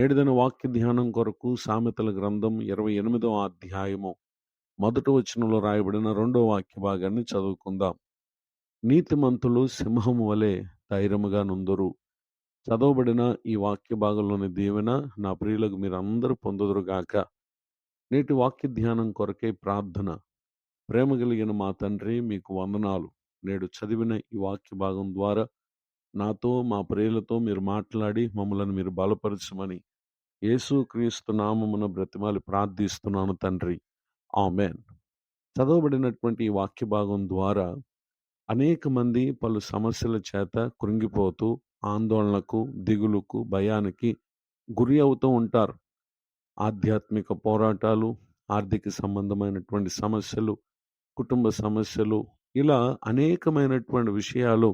నేటిదిన వాక్య ధ్యానం కొరకు సామెతల గ్రంథం 28వ అధ్యాయము మొదటి వచనంలో రాయబడిన రెండో వాక్య భాగాన్ని చదువుకుందాం. నీతిమంతులు సింహము వలె ధైర్యముగా నుందురు. చదవబడిన ఈ వాక్య భాగంలోని దీవెన నా ప్రియులకు మీరందరూ పొందుదురుగాక. నేటి వాక్య ధ్యానం కొరకే ప్రార్థన. ప్రేమ కలిగిన మా తండ్రి, మీకు వందనాలు. నేడు చదివిన ఈ వాక్య భాగం ద్వారా నాతో మా ప్రియులతో మీరు మాట్లాడి మమ్మలను మీరు బలపరచమని యేసుక్రీస్తు నామమున బ్రతిమాలి ప్రార్థిస్తున్నాను తండ్రి. ఆమేన్. చదవబడినటువంటి ఈ వాక్య భాగం ద్వారా అనేక మంది పలు సమస్యల చేత కృంగిపోతూ ఆందోళనకు, దిగులుకు, భయానికి గురి అవుతూ ఉంటారు. ఆధ్యాత్మిక పోరాటాలు, ఆర్థిక సంబంధమైనటువంటి సమస్యలు, కుటుంబ సమస్యలు, ఇలా అనేకమైనటువంటి విషయాలు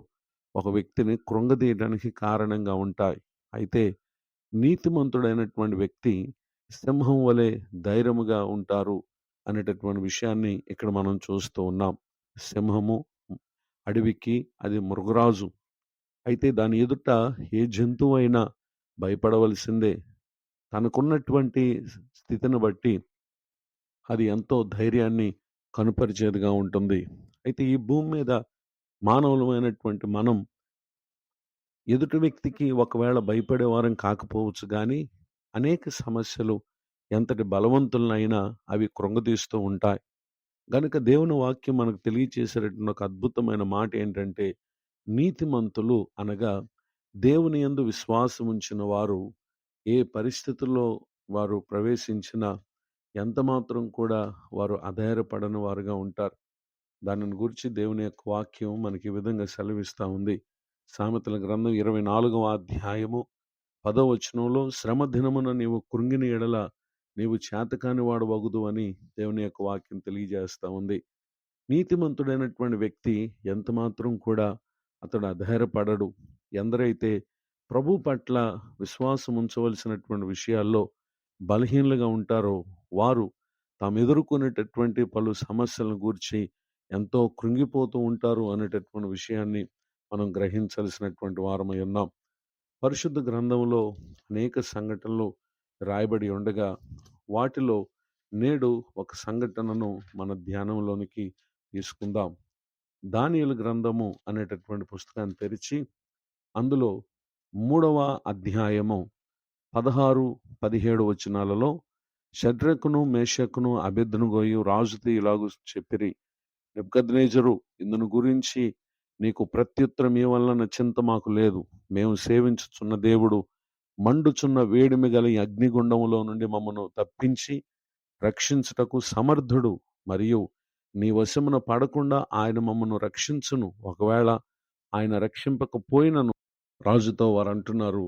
ఒక వ్యక్తిని కృంగదీయడానికి కారణంగా ఉంటాయి. అయితే నీతిమంతుడైనటువంటి వ్యక్తి సింహం వలె ధైర్యముగా ఉంటారు అనేటటువంటి విషయాన్ని ఇక్కడ మనం చూస్తూ ఉన్నాం. సింహము అడవికి అది మృగరాజు. అయితే దాని ఎదుట ఏ జంతువు అయినా భయపడవలసిందే. తనకున్నటువంటి స్థితిని బట్టి అది ఎంతో ధైర్యాన్ని కనుపరిచేదిగా ఉంటుంది. అయితే ఈ భూమి మీద మానవులమైనటువంటి మనం ఎదుటి వ్యక్తికి ఒకవేళ భయపడేవారం కాకపోవచ్చు కానీ అనేక సమస్యలు ఎంతటి బలవంతులనైనా అవి కృంగదీస్తూ ఉంటాయి. గనుక దేవుని వాక్యం మనకు తెలియచేసేటటువంటి ఒక అద్భుతమైన మాట ఏంటంటే, నీతిమంతులు అనగా దేవుని యందు విశ్వాసం ఉంచిన వారు ఏ పరిస్థితుల్లో వారు ప్రవేశించినా ఎంత మాత్రం కూడా వారు అధైర్యపడని వారుగా ఉంటారు. దానిని గురించి దేవుని యొక్క వాక్యం మనకి ఈ విధంగా సెలవిస్తూ ఉంది. సామెతల గ్రంథం 24వ అధ్యాయము 10వ వచనంలో, శ్రమ దినమున నీవు కృంగిన ఎడల నీవు చేతకాని వాడు వగుదు అని దేవుని యొక్క వాక్యం తెలియజేస్తూ ఉంది. నీతిమంతుడైనటువంటి వ్యక్తి ఎంత మాత్రం కూడా అతడు అధైర్యపడడు. ఎందరైతే ప్రభు పట్ల విశ్వాసం ఉంచవలసినటువంటి విషయాల్లో బలహీనలుగా ఉంటారో వారు తాము ఎదుర్కొనేటటువంటి పలు సమస్యలను గూర్చి ఎంతో కృంగిపోతూ ఉంటారు అనేటటువంటి విషయాన్ని మనం గ్రహించాల్సినటువంటి వారమై ఉన్నాం. పరిశుద్ధ గ్రంథంలో అనేక సంఘటనలు రాయబడి ఉండగా వాటిలో నేడు ఒక సంఘటనను మన ధ్యానంలోనికి తీసుకుందాం. దానియేలు గ్రంథము అనేటటువంటి పుస్తకాన్ని తెరిచి అందులో 3వ అధ్యాయము 16, 17 వచనాలలో షద్రకును, మేషకును, అబేద్నెగోయు రాజుతో ఇలాగు చెప్పిరి. నెబుకద్నెజరు, ఇందును గురించి నీకు ప్రత్యుత్తరం ఇవ్వవలన చింత మాకు లేదు. మేము సేవించుచున్న దేవుడు మండుచున్న వేడిమి గల ఈ అగ్నిగుండములో నుండి మమ్మను తప్పించి రక్షించుటకు సమర్థుడు. మరియు నీ వశమున పడకుండా ఆయన మమ్మను రక్షించును. ఒకవేళ ఆయన రక్షింపకపోయినను, రాజుతో వారు అంటున్నారు,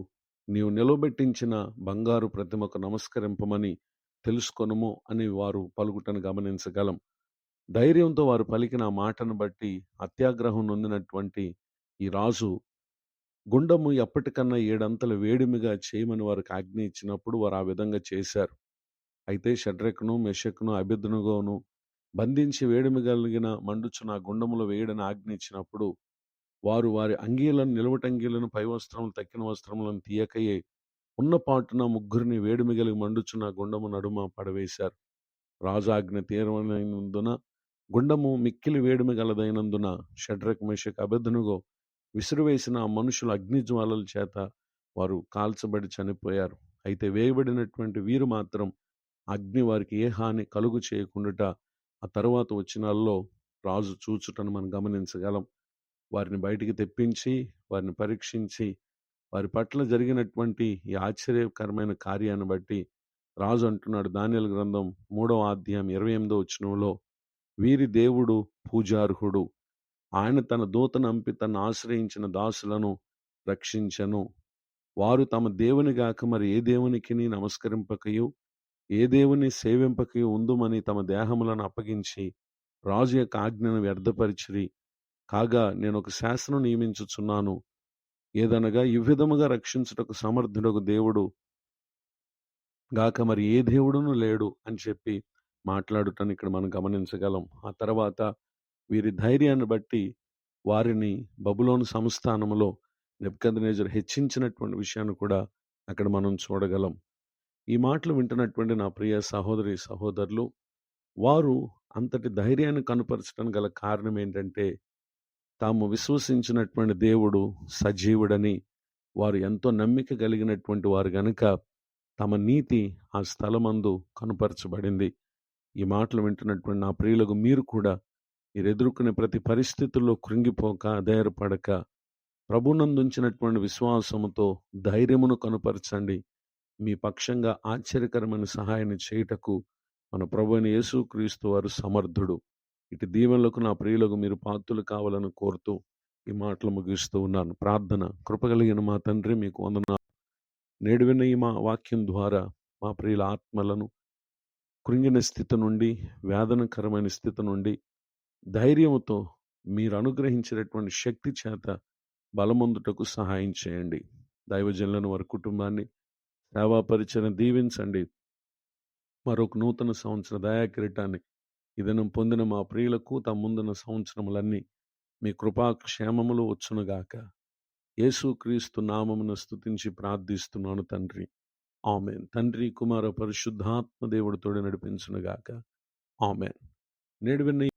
నీవు నిలబెట్టించిన బంగారు ప్రతిమకు నమస్కరింపమని తెలుసుకొనుము అని వారు పలుకుటను గమనించగలం. ధైర్యంతో వారు పలికిన ఆ మాటను బట్టి అత్యాగ్రహం నొందినటువంటి ఈ రాజు గుండము ఎప్పటికన్నా 7 అంతలు వేడిమిగా చేయమని వారికి ఆజ్ఞ ఇచ్చినప్పుడు వారు ఆ విధంగా చేశారు. అయితే షడ్రెకును, మెషకును, అబేద్నెగోను బంధించి వేడిమి కలిగిన మండుచున్న ఆ గుండములో వేయడని ఆజ్ఞ ఇచ్చినప్పుడు వారు వారి అంగీలను, నిలువటంగీలను, పై వస్త్రములు, తక్కిన వస్త్రములను తీయకయే ఉన్నపాటున ముగ్గురిని వేడిమి కలిగి మండుచున్న గుండము నడుమ పడవేశారు. రాజాజ్ఞ తీవ్రమైనందున గుండము మిక్కిలి వేడిమి గలదైనందున షడ్రక్, మెషక్, అబేద్నెగో విసిరివేసిన ఆ మనుషుల అగ్నిజ్వాలల చేత వారు కాల్చబడి చనిపోయారు. అయితే వేయబడినటువంటి వీరు మాత్రం అగ్ని వారికి ఏ హాని కలుగు చేయకుండాట ఆ తరువాత వచనాల్లో రాజు చూచుటను మనం గమనించగలం. వారిని బయటికి తెప్పించి వారిని పరీక్షించి వారి పట్ల జరిగినటువంటి ఈ ఆశ్చర్యకరమైన కార్యాన్ని బట్టి రాజు అంటున్నాడు, దానియేలు గ్రంథం 3వ అధ్యాయం 28వ వచనంలో, వీరి దేవుడు పూజార్హుడు. ఆయన తన దూతను పంపి తను ఆశ్రయించిన దాసులను రక్షించెను. వారు తమ దేవుని గాక మరి ఏ దేవునికి నమస్కరింపకయు ఏ దేవుని సేవింపకయు ఉందుమని తమ దేహములను అప్పగించి రాజు యొక్క ఆజ్ఞను వ్యర్థపరిచిరి. కాగా నేను ఒక శాసనం నియమించుచున్నాను. ఏదనగా ఈ విధముగా రక్షించుటకు సమర్థుడకు దేవుడు గాక మరి ఏ దేవుడును లేడు అని చెప్పి మాట్లాడుటను ఇక్కడ మనం గమనించగలం. ఆ తర్వాత వీరి ధైర్యాన్ని బట్టి వారిని బబులోను సంస్థానములో నెబుకద్నెజరు హెచ్చించినటువంటి విషయాన్ని కూడా అక్కడ మనం చూడగలం. ఈ మాటలు వింటున్నటువంటి నా ప్రియ సహోదరి సహోదరులు, వారు అంతటి ధైర్యాన్ని కనపరచడం గల కారణం ఏంటంటే, తాము విశ్వసించినటువంటి దేవుడు సజీవుడని వారు ఎంతో నమ్మిక కలిగినటువంటి వారు గనుక తమ నీతి ఆ స్థలమందు కనుపరచబడింది. ఈ మాటలు వింటున్నటువంటి నా ప్రియులకు మీరు కూడా మీరు ఎదుర్కొనే ప్రతి పరిస్థితుల్లో కృంగిపోక, అధైర్యపడక, ప్రభునందుంచినటువంటి విశ్వాసముతో ధైర్యమును కనుపరచండి. మీ పక్షంగా ఆశ్చర్యకరమైన సహాయాన్ని చేయుటకు మన ప్రభువైన యేసుక్రీస్తు వారు సమర్థుడు. ఇటు దీవెనలకు నా ప్రియులకు మీరు పాత్రులు కావాలని కోరుతూ ఈ మాటలు ముగిస్తూ ఉన్నాను. ప్రార్థన. కృపగలిగిన మా తండ్రి, మీకు వందనాలు. నేడు విన్న ఈ మా వాక్యం ద్వారా మా ప్రియుల ఆత్మలను కృంగిన స్థితి నుండి, వేదనకరమైన స్థితి నుండి ధైర్యముతో మీరు అనుగ్రహించినటువంటి శక్తి చేత బలమొందుటకు సహాయం చేయండి. దైవజనులను, వారి కుటుంబాన్ని, సేవా పరిచయం దీవించండి. మరొక నూతన సంవత్సర దయాకిరీటాన్ని ఈ దినం పొందిన మా ప్రియులకు తమ ముందున్న సంవత్సరములన్నీ మీ కృపాక్షేమములు వచ్చునుగాక. యేసుక్రీస్తు నామమున స్తుతించి ప్రార్థిస్తున్నాను తండ్రి. ఆమేన్. తండ్రి, కుమార, పరిశుద్ధాత్మ దేవుడు తోడు నడిపించునుగాక. ఆమేన్. నేడు విన్న